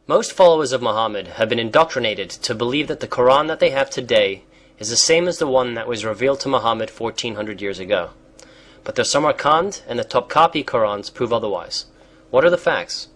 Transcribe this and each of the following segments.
Most followers of Muhammad have been indoctrinated to believe that the Quran that they have today is the same as the one that was revealed to Muhammad 1400 years ago. But the Samarkand and the Topkapi Qurans prove otherwise. What are the facts?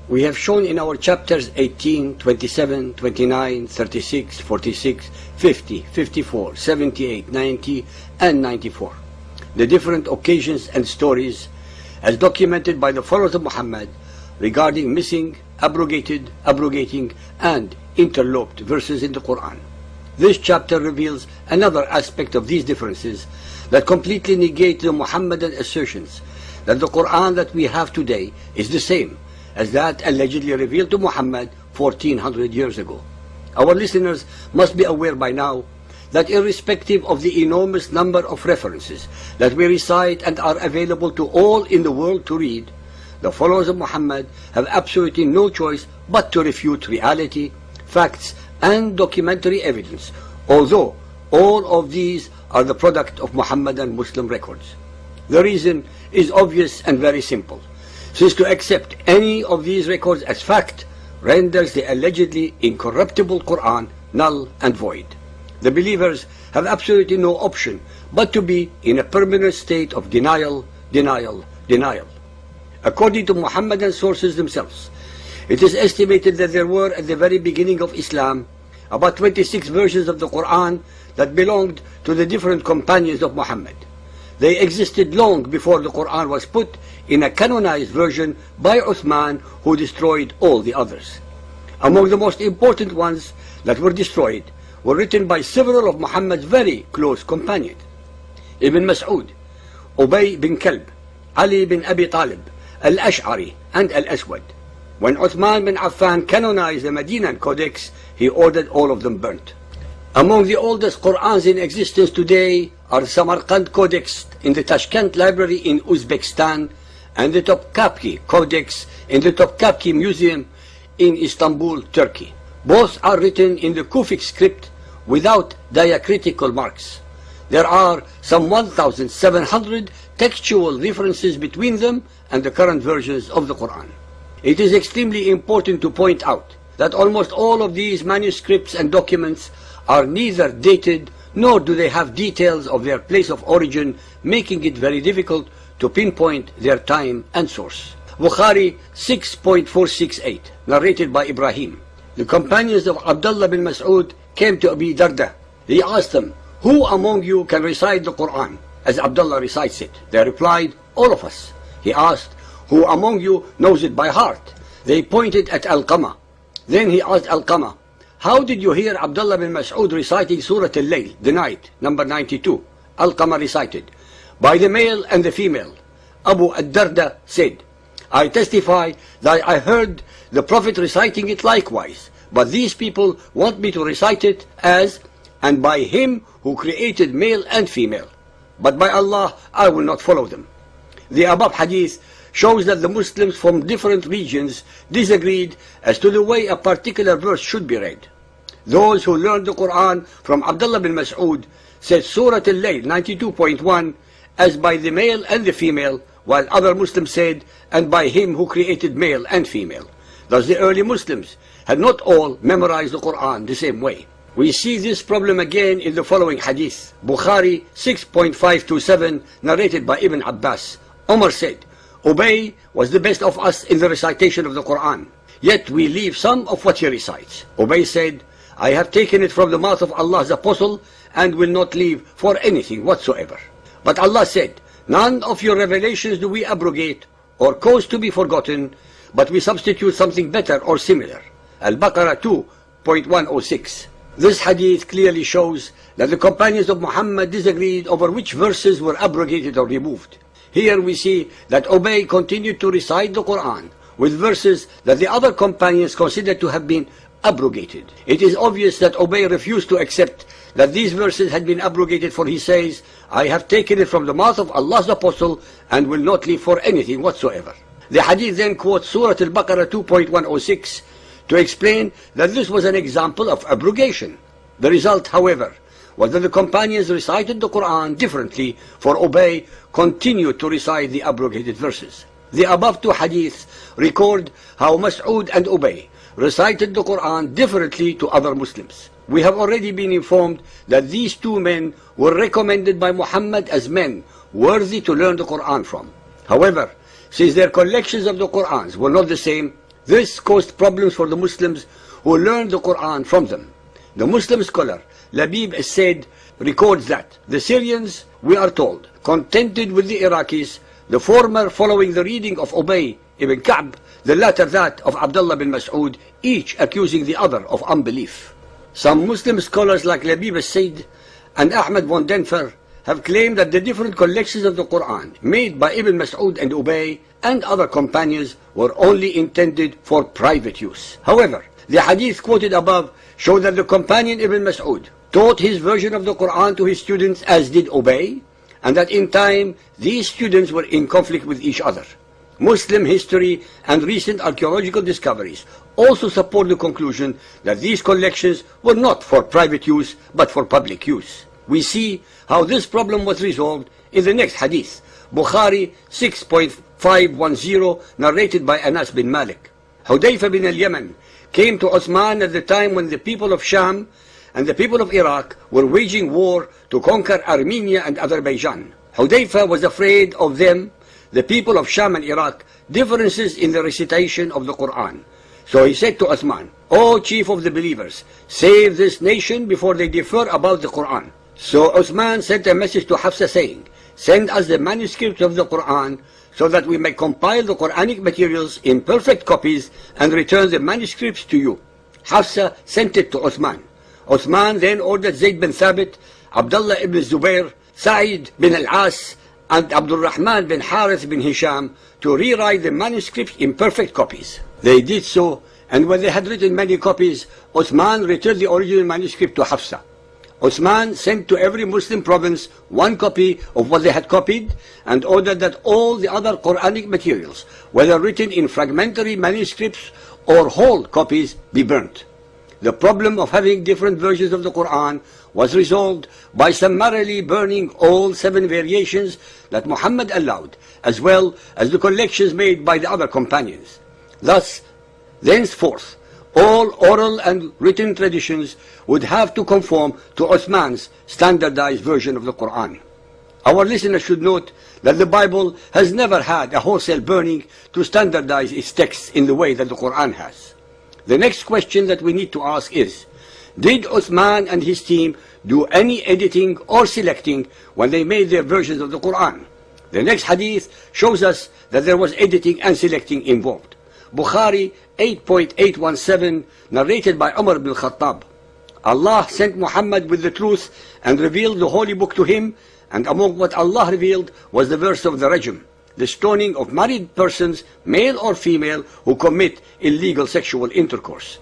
We have shown in our chapters 18, 27, 29, 36, 46, 50, 54, 78, 90, and 94 the different occasions and stories as documented by the followers of Muhammad regarding missing, abrogated, abrogating, and interloped verses in the Quran. This chapter reveals another aspect of these differences that completely negate the Muhammadan assertions that the Quran that we have today is the same as that allegedly revealed to Muhammad 1400 years ago. Our listeners must be aware by now that irrespective of the enormous number of references that we recite and are available to all in the world to read, the followers of Muhammad have absolutely no choice but to refute reality, facts, and documentary evidence, although all of these are the product of Muhammadan Muslim records. The reason is obvious and very simple, since to accept any of these records as fact renders the allegedly incorruptible Quran null and void. The believers have absolutely no option but to be in a permanent state of denial, denial, denial. According to Muhammadan sources themselves, it is estimated that there were at the very beginning of Islam about 26 versions of the Quran that belonged to the different companions of Muhammad. They existed long before the Quran was put in a canonized version by Uthman, who destroyed all the others. Among the most important ones that were destroyed were written by several of Muhammad's very close companions: Ibn Mas'ud, Ubay bin Kalb, Ali bin Abi Talib, Al-Ash'ari, and Al-Aswad. When Uthman bin Affan canonized the Medinan Codex, he ordered all of them burnt. Among the oldest Qur'ans in existence today are the Samarkand Codex in the Tashkent Library in Uzbekistan and the Topkapi Codex in the Topkapi Museum in Istanbul, Turkey. Both are written in the Kufic script without diacritical marks. There are some 1,700 textual differences between them and the current versions of the Quran. It is extremely important to point out that almost all of these manuscripts and documents are neither dated nor do they have details of their place of origin, making it very difficult to pinpoint their time and source. Bukhari 6.468, narrated by Ibrahim. The companions of Abdullah bin Mas'ud came to Abi Darda. He asked them, "Who among you can recite the Quran as Abdullah recites it?" They replied, "All of us." He asked, "Who among you knows it by heart?" They pointed at Al-Qama. Then he asked Al-Qama, "How did you hear Abdullah bin Mas'ud reciting Surah Al-Layl, the night, number 92? Al-Qama recited, "By the male and the female." Abu ad-Darda said, "I testify that I heard the Prophet reciting it likewise, but these people want me to recite it as, and by him who created male and female. But by Allah, I will not follow them." The above hadith shows that the Muslims from different regions disagreed as to the way a particular verse should be read. Those who learned the Quran from Abdullah bin Mas'ud said Surah Al-Layl 92.1 as by the male and the female, while other Muslims said, and by him who created male and female. Thus the early Muslims had not all memorized the Quran the same way. We see this problem again in the following hadith. Bukhari 6.527, narrated by Ibn Abbas. Umar said, "Ubay was the best of us in the recitation of the Quran, yet we leave some of what he recites." Ubay said, "I have taken it from the mouth of Allah's apostle and will not leave for anything whatsoever." But Allah said, "None of your revelations do we abrogate or cause to be forgotten, but we substitute something better or similar." Al-Baqarah 2.106. This hadith clearly shows that the companions of Muhammad disagreed over which verses were abrogated or removed. Here we see that Ubay continued to recite the Quran with verses that the other companions considered to have been abrogated. It is obvious that Ubay refused to accept that these verses had been abrogated, for he says, "I have taken it from the mouth of Allah's apostle and will not leave for anything whatsoever." The hadith then quotes Surah Al-Baqarah 2.106 to explain that this was an example of abrogation. The result, however, was that the companions recited the Quran differently, for Ubay continued to recite the abrogated verses. The above two hadiths record how Mas'ud and Ubay recited the Quran differently to other Muslims. We have already been informed that these two men were recommended by Muhammad as men worthy to learn the Quran from. However, since their collections of the Qurans were not the same, this caused problems for the Muslims who learned the Quran from them. The Muslim scholar Labib Said records that the Syrians, we are told, contended with the Iraqis, the former following the reading of Ubay ibn Ka'b, the latter that of Abdullah bin Mas'ud, each accusing the other of unbelief. Some Muslim scholars like Labib Said and Ahmad von Denfer have claimed that the different collections of the Quran made by Ibn Mas'ud and Ubay and other companions were only intended for private use. However, the hadith quoted above show that the companion Ibn Mas'ud taught his version of the Quran to his students as did Ubay, and that in time these students were in conflict with each other. Muslim history and recent archaeological discoveries also support the conclusion that these collections were not for private use but for public use. We see how this problem was resolved in the next hadith, Bukhari 6.510, narrated by Anas bin Malik. Hudayfa bin al-Yaman came to Uthman at the time when the people of Sham and the people of Iraq were waging war to conquer Armenia and Azerbaijan. Hudayfa was afraid of them, the people of Sham and Iraq, differences in the recitation of the Quran. So he said to Uthman, "O chief of the believers, save this nation before they differ about the Quran." So Uthman sent a message to Hafsa saying, "Send us the manuscript of the Quran so that we may compile the Quranic materials in perfect copies and return the manuscripts to you." Hafsa sent it to Uthman. Uthman then ordered Zayd bin Thabit, Abdullah ibn Zubair, Sa'id bin al-As, and Abdul Rahman bin Harith bin Hisham to rewrite the manuscripts in perfect copies. They did so, and when they had written many copies, Uthman returned the original manuscript to Hafsa. Uthman sent to every Muslim province one copy of what they had copied and ordered that all the other Quranic materials, whether written in fragmentary manuscripts or whole copies, be burnt. The problem of having different versions of the Quran was resolved by summarily burning all 7 variations that Muhammad allowed, as well as the collections made by the other companions. Thus, thenceforth, all oral and written traditions would have to conform to Uthman's standardized version of the Quran. Our listeners should note that the Bible has never had a wholesale burning to standardize its texts in the way that the Quran has. The next question that we need to ask is, did Uthman and his team do any editing or selecting when they made their versions of the Quran? The next hadith shows us that there was editing and selecting involved. Bukhari 8.817, narrated by Umar ibn Khattab. Allah sent Muhammad with the truth and revealed the holy book to him, and among what Allah revealed was the verse of the rajm, the stoning of married persons, male or female, who commit illegal sexual intercourse.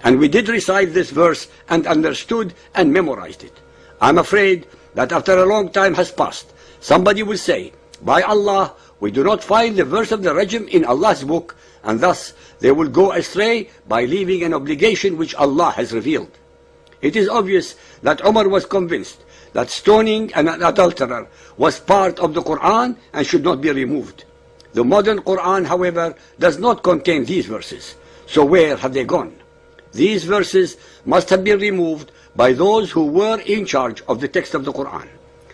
And we did recite this verse and understood and memorized it. I'm afraid that after a long time has passed, somebody will say, "By Allah, we do not find the verse of the rajm in Allah's book," and thus they will go astray by leaving an obligation which Allah has revealed. It is obvious that Umar was convinced that stoning an adulterer was part of the Quran and should not be removed. The modern Quran, however, does not contain these verses. So where have they gone? These verses must have been removed by those who were in charge of the text of the Quran.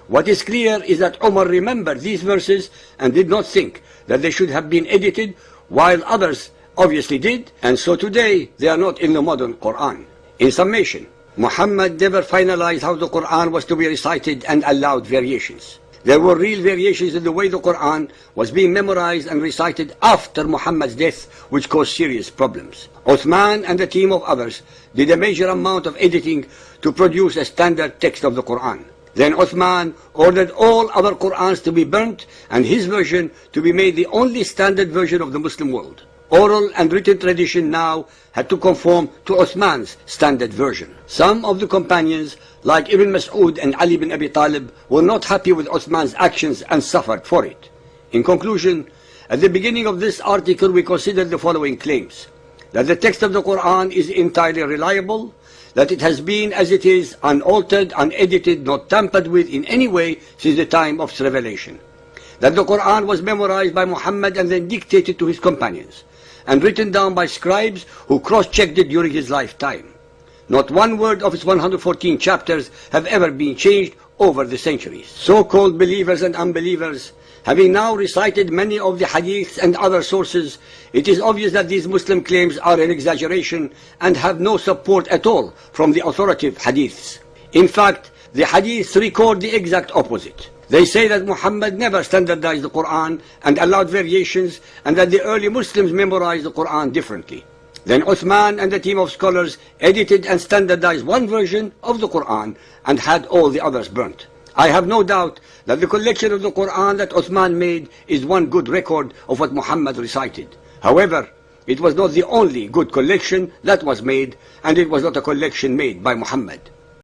What is clear is that Umar remembered these verses and did not think that they should have been edited, while others obviously did, and so today they are not in the modern Quran. In summation, Muhammad never finalized how the Quran was to be recited and allowed variations. There were real variations in the way the Quran was being memorized and recited after Muhammad's death, which caused serious problems. Uthman and a team of others did a major amount of editing to produce a standard text of the Quran. Then Uthman ordered all other Qurans to be burnt and his version to be made the only standard version of the Muslim world. Oral and written tradition now had to conform to Uthman's standard version. Some of the companions, like Ibn Mas'ud and Ali bin Abi Talib, were not happy with Uthman's actions and suffered for it. In conclusion, at the beginning of this article we considered the following claims: that the text of the Quran is entirely reliable, that it has been as it is, unaltered, unedited, not tampered with in any way since the time of its revelation, that the Quran was memorized by Muhammad and then dictated to his companions, and written down by scribes who cross-checked it during his lifetime. Not one word of its 114 chapters have ever been changed over the centuries. So-called believers and unbelievers, having now recited many of the hadiths and other sources, it is obvious that these Muslim claims are an exaggeration and have no support at all from the authoritative hadiths. In fact, the hadiths record the exact opposite. They say that Muhammad never standardized the Quran and allowed variations, and that the early Muslims memorized the Quran differently. Then Uthman and a team of scholars edited and standardized one version of the Quran and had all the others burnt. I have no doubt that the collection of the Quran that Uthman made is one good record of what Muhammad recited. However, it was not the only good collection that was made, and it was not a collection made by Muhammad.